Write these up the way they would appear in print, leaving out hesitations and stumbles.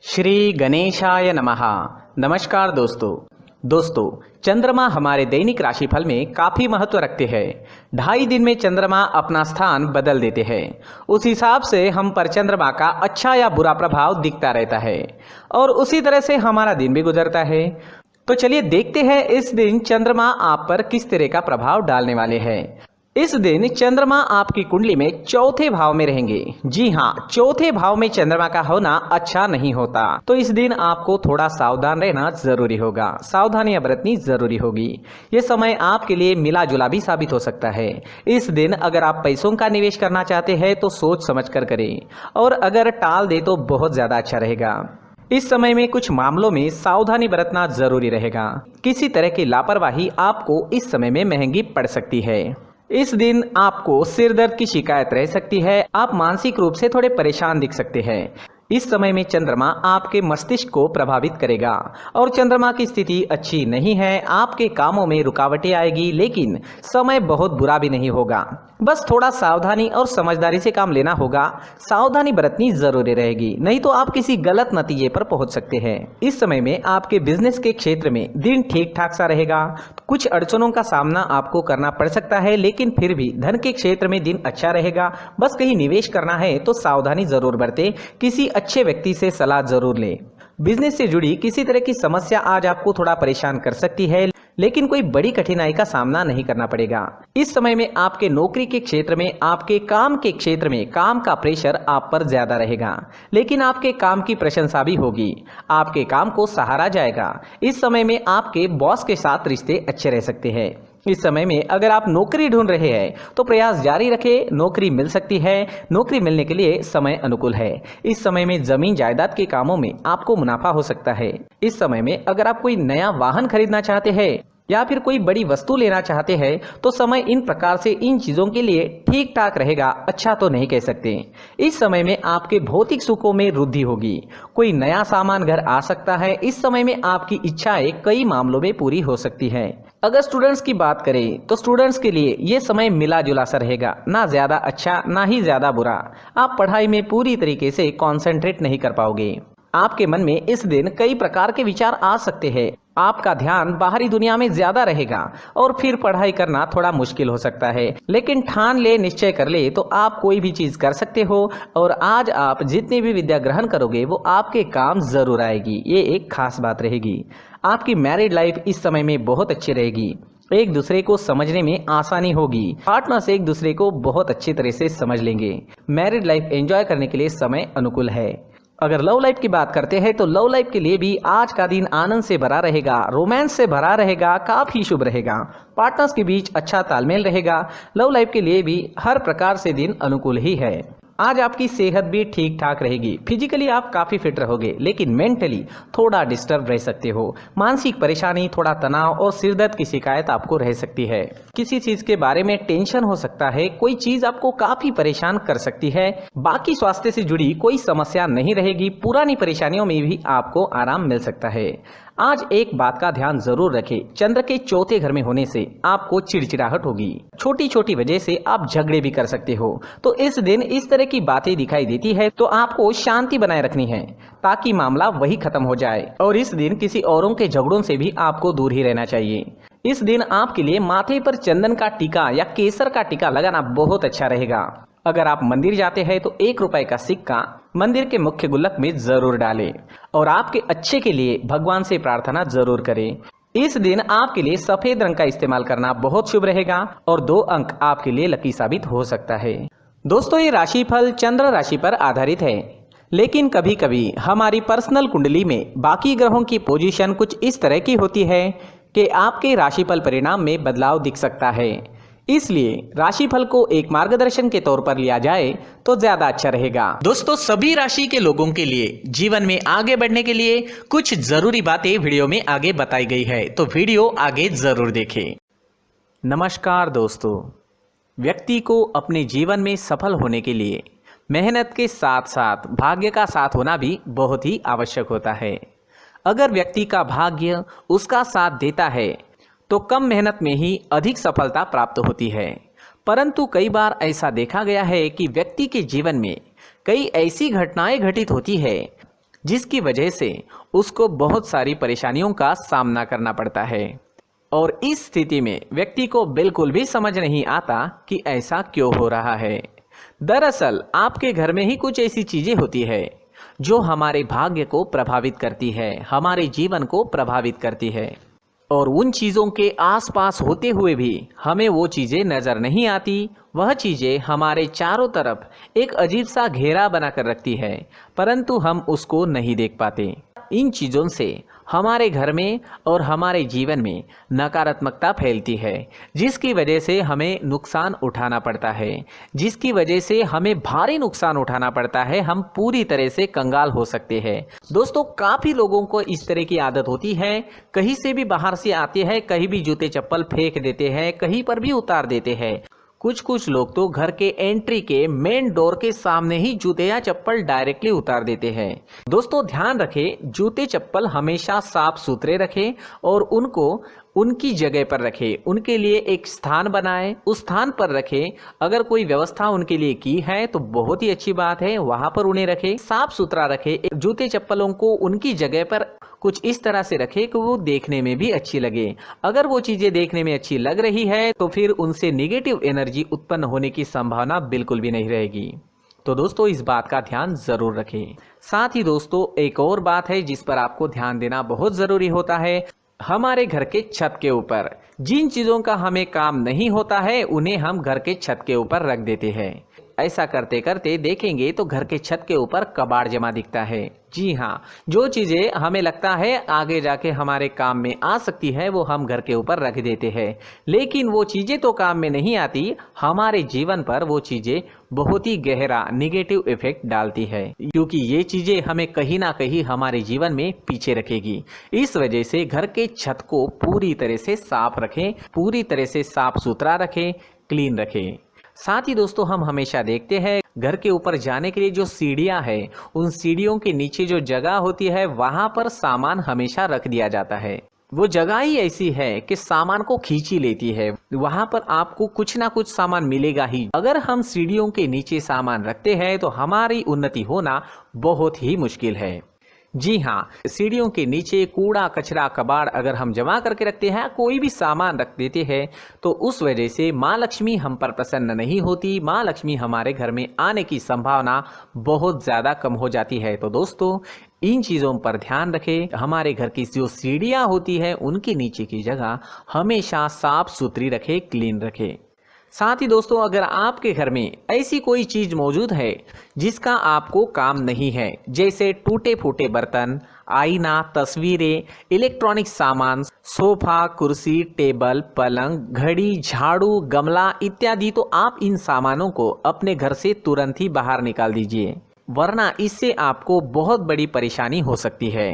श्री गणेशाय नमः। नमस्कार दोस्तों चंद्रमा हमारे दैनिक राशिफल में काफ़ी महत्व रखते हैं। 2.5 दिन में चंद्रमा अपना स्थान बदल देते हैं। उस हिसाब से हम पर चंद्रमा का अच्छा या बुरा प्रभाव दिखता रहता है और उसी तरह से हमारा दिन भी गुजरता है। तो चलिए देखते हैं इस दिन चंद्रमा आप पर किस तरह का प्रभाव डालने वाले हैं। इस दिन चंद्रमा आपकी कुंडली में चौथे भाव में रहेंगे। जी हाँ, चौथे भाव में चंद्रमा का होना अच्छा नहीं होता, तो इस दिन आपको थोड़ा सावधान रहना जरूरी होगा, सावधानियां बरतनी जरूरी होगी। ये समय आपके लिए मिला जुला भी साबित हो सकता है। इस दिन अगर आप पैसों का निवेश करना चाहते हैं तो सोच समझ कर करें, और अगर टाल दे तो बहुत ज्यादा अच्छा रहेगा। इस समय में कुछ मामलों में सावधानी बरतना जरूरी रहेगा। किसी तरह की लापरवाही आपको इस समय में महंगी पड़ सकती है। इस दिन आपको सिर दर्द की शिकायत रह सकती है। आप मानसिक रूप से थोड़े परेशान दिख सकते हैं। इस समय में चंद्रमा आपके मस्तिष्क को प्रभावित करेगा और चंद्रमा की स्थिति अच्छी नहीं है। आपके कामों में रुकावटें आएगी, लेकिन समय बहुत बुरा भी नहीं होगा। बस थोड़ा सावधानी और समझदारी से काम लेना होगा। सावधानी बरतनी जरूरी रहेगी, नहीं तो आप किसी गलत नतीजे पर पहुंच सकते हैं। इस समय में आपके बिजनेस के क्षेत्र में दिन ठीक ठाक सा रहेगा। कुछ अड़चनों का सामना आपको करना पड़ सकता है, लेकिन फिर भी धन के क्षेत्र में दिन अच्छा रहेगा। बस कहीं निवेश करना है तो सावधानी जरूर बरतें। किसी अच्छे व्यक्ति से सलाह जरूर लें। बिजनेस से जुड़ी किसी तरह की समस्या आज आपको थोड़ा परेशान कर सकती है, लेकिन कोई बड़ी कठिनाई का सामना नहीं करना पड़ेगा। इस समय में आपके नौकरी के क्षेत्र में, आपके काम के क्षेत्र में काम का प्रेशर आप पर ज्यादा रहेगा, लेकिन आपके काम की प्रशंसा भी होगी। आपके काम को सराहा जाएगा। इस समय में आपके बॉस के साथ रिश्ते अच्छे रह सकते हैं। इस समय में अगर आप नौकरी ढूंढ रहे हैं तो प्रयास जारी रखें, नौकरी मिल सकती है। नौकरी मिलने के लिए समय अनुकूल है। इस समय में जमीन जायदाद के कामों में आपको मुनाफा हो सकता है। इस समय में अगर आप कोई नया वाहन खरीदना चाहते हैं या फिर कोई बड़ी वस्तु लेना चाहते हैं तो समय इन प्रकार से इन चीजों के लिए ठीक ठाक रहेगा, अच्छा तो नहीं कह सकते। इस समय में आपके भौतिक सुखों में वृद्धि होगी। कोई नया सामान घर आ सकता है। इस समय में आपकी इच्छाएं कई मामलों में पूरी हो सकती है। अगर स्टूडेंट्स की बात करें तो स्टूडेंट्स के लिए ये समय मिला जुला सा रहेगा, ना ज्यादा अच्छा ना ही ज्यादा बुरा। आप पढ़ाई में पूरी तरीके से कॉन्सेंट्रेट नहीं कर पाओगे। आपके मन में इस दिन कई प्रकार के विचार आ सकते हैं। आपका ध्यान बाहरी दुनिया में ज्यादा रहेगा और फिर पढ़ाई करना थोड़ा मुश्किल हो सकता है, लेकिन ठान ले, निश्चय कर ले तो आप कोई भी चीज कर सकते हो। और आज आप जितनी भी विद्या ग्रहण करोगे वो आपके काम जरूर आएगी। ये एक खास बात रहेगी। आपकी मैरिड लाइफ इस समय में बहुत अच्छी रहेगी। एक दूसरे को समझने में आसानी होगी। पार्टनर्स एक दूसरे को बहुत अच्छी तरह से समझ लेंगे। मैरिड लाइफ एंजॉय करने के लिए समय अनुकूल है। अगर लव लाइफ की बात करते हैं तो लव लाइफ के लिए भी आज का दिन आनंद से भरा रहेगा, रोमांस से भरा रहेगा, काफी शुभ रहेगा। पार्टनर्स के बीच अच्छा तालमेल रहेगा। लव लाइफ के लिए भी हर प्रकार से दिन अनुकूल ही है। आज आपकी सेहत भी ठीक ठाक रहेगी। फिजिकली आप काफी फिट रहोगे, लेकिन मेंटली थोड़ा डिस्टर्ब रह सकते हो। मानसिक परेशानी, थोड़ा तनाव और सिरदर्द की शिकायत आपको रह सकती है। किसी चीज के बारे में टेंशन हो सकता है। कोई चीज आपको काफी परेशान कर सकती है। बाकी स्वास्थ्य से जुड़ी कोई समस्या नहीं रहेगी। पुरानी परेशानियों में भी आपको आराम मिल सकता है। आज एक बात का ध्यान जरूर रखें, चंद्र के चौथे घर में होने से आपको चिड़चिड़ाहट होगी। छोटी छोटी वजह से आप झगड़े भी कर सकते हो। तो इस दिन इस तरह की बातें दिखाई देती है तो आपको शांति बनाए रखनी है ताकि मामला वही खत्म हो जाए। और इस दिन किसी औरों के झगड़ों से भी आपको दूर ही रहना चाहिए। इस दिन आपके लिए माथे पर चंदन का टीका या केसर का टीका लगाना बहुत अच्छा रहेगा। अगर आप मंदिर जाते हैं तो 1 रुपए का सिक्का मंदिर के मुख्य गुल्लक में जरूर डालें और आपके अच्छे के लिए भगवान से प्रार्थना जरूर करें। इस दिन आपके लिए सफेद रंग का इस्तेमाल करना बहुत शुभ रहेगा और 2 अंक आपके लिए लकी साबित हो सकता है। दोस्तों, ये राशिफल चंद्र राशि पर आधारित है, लेकिन कभी कभी हमारी पर्सनल कुंडली में बाकी ग्रहों की पोजीशन कुछ इस तरह की होती है कि आपके राशिफल परिणाम में बदलाव दिख सकता है। इसलिए राशिफल को एक मार्गदर्शन के तौर पर लिया जाए तो ज्यादा अच्छा रहेगा। दोस्तों, सभी राशि के लोगों के लिए जीवन में आगे बढ़ने के लिए कुछ जरूरी बातें वीडियो में आगे बताई गई है, तो वीडियो आगे जरूर देखें। नमस्कार दोस्तों, व्यक्ति को अपने जीवन में सफल होने के लिए मेहनत के साथ साथ भाग्य का साथ होना भी बहुत ही आवश्यक होता है। अगर व्यक्ति का भाग्य उसका साथ देता है तो कम मेहनत में ही अधिक सफलता प्राप्त होती है। परंतु कई बार ऐसा देखा गया है कि व्यक्ति के जीवन में कई ऐसी घटनाएं घटित होती है जिसकी वजह से उसको बहुत सारी परेशानियों का सामना करना पड़ता है। और इस स्थिति में व्यक्ति को बिल्कुल भी समझ नहीं आता कि ऐसा क्यों हो रहा है। दरअसल आपके घर में ही कुछ ऐसी चीजें होती है जो हमारे भाग्य को प्रभावित करती है, हमारे जीवन को प्रभावित करती है, और उन चीज़ों के आसपास होते हुए भी हमें वो चीज़ें नज़र नहीं आती। वह चीज़ें हमारे चारों तरफ एक अजीब सा घेरा बनाकर रखती है, परंतु हम उसको नहीं देख पाते। इन चीज़ों से हमारे घर में और हमारे जीवन में नकारात्मकता फैलती है, जिसकी वजह से हमें नुकसान उठाना पड़ता है, जिसकी वजह से हमें भारी नुकसान उठाना पड़ता है। हम पूरी तरह से कंगाल हो सकते हैं। दोस्तों, काफ़ी लोगों को इस तरह की आदत होती है, कहीं से भी बाहर से आते हैं, कहीं भी जूते चप्पल फेंक देते हैं, कहीं पर भी उतार देते हैं। कुछ लोग तो घर के एंट्री के मेन डोर के सामने ही जूते या चप्पल डायरेक्टली उतार देते हैं। दोस्तों, ध्यान रखें, जूते चप्पल हमेशा साफ सुथरे रखें और उनको उनकी जगह पर रखें। उनके लिए एक स्थान बनाएं, उस स्थान पर रखें। अगर कोई व्यवस्था उनके लिए की है तो बहुत ही अच्छी बात है, वहां पर उन्हें रखें, साफ सुथरा रखें। जूते चप्पलों को उनकी जगह पर कुछ इस तरह से रखें कि वो देखने में भी अच्छी लगे। अगर वो चीजें देखने में अच्छी लग रही है तो फिर उनसे नेगेटिव एनर्जी उत्पन्न होने की संभावना बिल्कुल भी नहीं रहेगी। तो दोस्तों, इस बात का ध्यान जरूर रखें। साथ ही दोस्तों, एक और बात है जिस पर आपको ध्यान देना बहुत जरूरी होता है। हमारे घर के छत के ऊपर जिन चीजों का हमें काम नहीं होता है उन्हें हम घर के छत के ऊपर रख देते हैं। ऐसा करते करते देखेंगे तो घर के छत के ऊपर कबाड़ जमा दिखता है। जी हाँ, जो चीजें हमें लगता है आगे जाके हमारे काम में आ सकती है वो हम घर के ऊपर रख देते हैं, लेकिन वो चीजें तो काम में नहीं आती। हमारे जीवन पर वो चीजें बहुत ही गहरा नेगेटिव इफेक्ट डालती है, क्योंकि ये चीजें हमें कहीं ना कहीं हमारे जीवन में पीछे रखेगी। इस वजह से घर के छत को पूरी तरह से साफ रखें, पूरी तरह से साफ सुथरा रखें, क्लीन रखें। साथ ही दोस्तों, हम हमेशा देखते हैं घर के ऊपर जाने के लिए जो सीढ़ियां हैं, उन सीढ़ियों के नीचे जो जगह होती है वहां पर सामान हमेशा रख दिया जाता है। वो जगह ही ऐसी है कि सामान को खींच ही लेती है। वहां पर आपको कुछ ना कुछ सामान मिलेगा ही। अगर हम सीढ़ियों के नीचे सामान रखते हैं तो हमारी उन्नति होना बहुत ही मुश्किल है। जी हाँ, सीढ़ियों के नीचे कूड़ा कचरा कबाड़ अगर हम जमा करके रखते हैं, कोई भी सामान रख देते हैं, तो उस वजह से माँ लक्ष्मी हम पर प्रसन्न नहीं होती। माँ लक्ष्मी हमारे घर में आने की संभावना बहुत ज़्यादा कम हो जाती है। तो दोस्तों, इन चीज़ों पर ध्यान रखें। हमारे घर की जो सीढ़ियाँ होती है उनके नीचे की जगह हमेशा साफ सुथरी रखें, क्लीन रखें। साथ ही दोस्तों, अगर आपके घर में ऐसी कोई चीज मौजूद है जिसका आपको काम नहीं है, जैसे टूटे फूटे बर्तन, आईना, तस्वीरें, इलेक्ट्रॉनिक सामान, सोफा, कुर्सी, टेबल, पलंग, घड़ी, झाड़ू, गमला इत्यादि, तो आप इन सामानों को अपने घर से तुरंत ही बाहर निकाल दीजिए, वरना इससे आपको बहुत बड़ी परेशानी हो सकती है।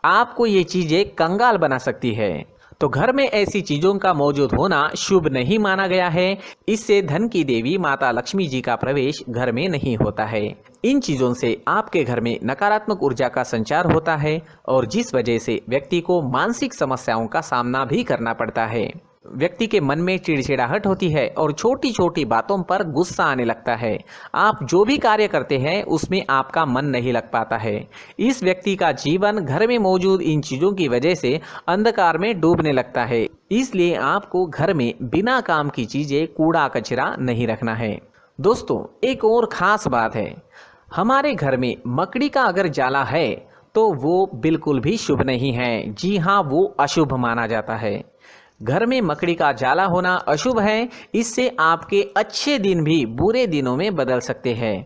आपको ये चीजें कंगाल बना सकती है। तो घर में ऐसी चीजों का मौजूद होना शुभ नहीं माना गया है। इससे धन की देवी माता लक्ष्मी जी का प्रवेश घर में नहीं होता है। इन चीजों से आपके घर में नकारात्मक ऊर्जा का संचार होता है और जिस वजह से व्यक्ति को मानसिक समस्याओं का सामना भी करना पड़ता है। व्यक्ति के मन में चिड़चिड़ाहट होती है और छोटी छोटी बातों पर गुस्सा आने लगता है। आप जो भी कार्य करते हैं उसमें आपका मन नहीं लग पाता है। इस व्यक्ति का जीवन घर में मौजूद इन चीज़ों की वजह से अंधकार में डूबने लगता है। इसलिए आपको घर में बिना काम की चीज़ें, कूड़ा कचरा नहीं रखना है। दोस्तों, एक और ख़ास बात है, हमारे घर में मकड़ी का अगर जाला है तो वो बिल्कुल भी शुभ नहीं है। जी हाँ, वो अशुभ माना जाता है। घर में मकड़ी का जाला होना अशुभ है। इससे आपके अच्छे दिन भी बुरे दिनों में बदल सकते हैं,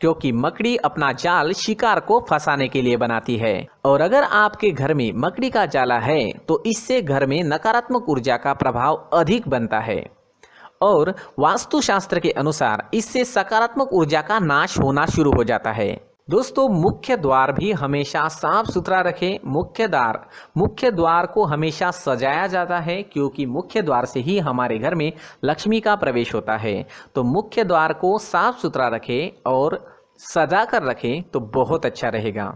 क्योंकि मकड़ी अपना जाल शिकार को फंसाने के लिए बनाती है। और अगर आपके घर में मकड़ी का जाला है तो इससे घर में नकारात्मक ऊर्जा का प्रभाव अधिक बनता है और वास्तुशास्त्र के अनुसार इससे सकारात्मक ऊर्जा का नाश होना शुरू हो जाता है। दोस्तों, मुख्य द्वार भी हमेशा साफ सुथरा रखें। मुख्य द्वार को हमेशा सजाया जाता है, क्योंकि मुख्य द्वार से ही हमारे घर में लक्ष्मी का प्रवेश होता है। तो मुख्य द्वार को साफ सुथरा रखें और सजा कर रखें तो बहुत अच्छा रहेगा।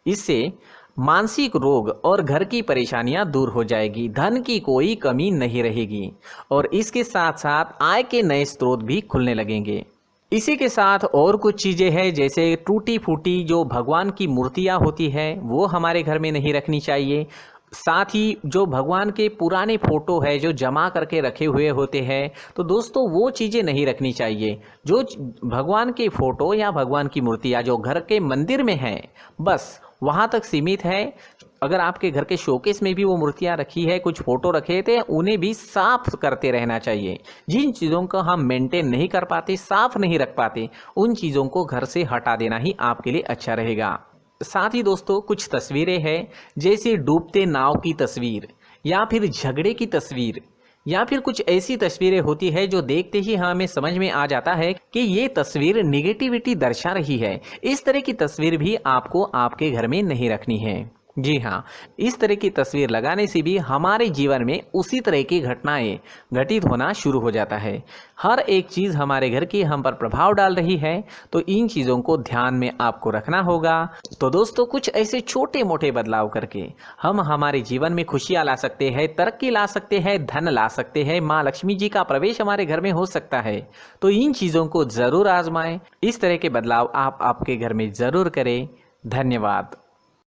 इससे मानसिक रोग और घर की परेशानियां दूर हो जाएगी, धन की कोई कमी नहीं रहेगी और इसके साथ साथ आय के नए स्रोत भी खुलने लगेंगे। इसी के साथ और कुछ चीज़ें हैं, जैसे टूटी फूटी जो भगवान की मूर्तियाँ होती है वो हमारे घर में नहीं रखनी चाहिए। साथ ही जो भगवान के पुराने फ़ोटो है जो जमा करके रखे हुए होते हैं, तो दोस्तों वो चीज़ें नहीं रखनी चाहिए। जो भगवान के फ़ोटो या भगवान की मूर्तियाँ जो घर के मंदिर में हैं, बस वहाँ तक सीमित है। अगर आपके घर के शोकेस में भी वो मूर्तियाँ रखी है, कुछ फ़ोटो रखे थे, उन्हें भी साफ़ करते रहना चाहिए। जिन चीज़ों को हम मेंटेन नहीं कर पाते, साफ़ नहीं रख पाते, उन चीज़ों को घर से हटा देना ही आपके लिए अच्छा रहेगा। साथ ही दोस्तों कुछ तस्वीरें हैं, जैसे डूबते नाव की तस्वीर या फिर झगड़े की तस्वीर या फिर कुछ ऐसी तस्वीरें होती है जो देखते ही हमें समझ में आ जाता है कि ये तस्वीर निगेटिविटी दर्शा रही है। इस तरह की तस्वीर भी आपको आपके घर में नहीं रखनी है। जी हाँ, इस तरह की तस्वीर लगाने से भी हमारे जीवन में उसी तरह की घटनाएं घटित होना शुरू हो जाता है। हर एक चीज़ हमारे घर की हम पर प्रभाव डाल रही है, तो इन चीज़ों को ध्यान में आपको रखना होगा। तो दोस्तों कुछ ऐसे छोटे मोटे बदलाव करके हम हमारे जीवन में खुशियाँ ला सकते हैं, तरक्की ला सकते हैं, धन ला सकते हैं, माँ लक्ष्मी जी का प्रवेश हमारे घर में हो सकता है। तो इन चीज़ों को ज़रूर आजमाएं। इस तरह के बदलाव आप आपके घर में ज़रूर करें। धन्यवाद।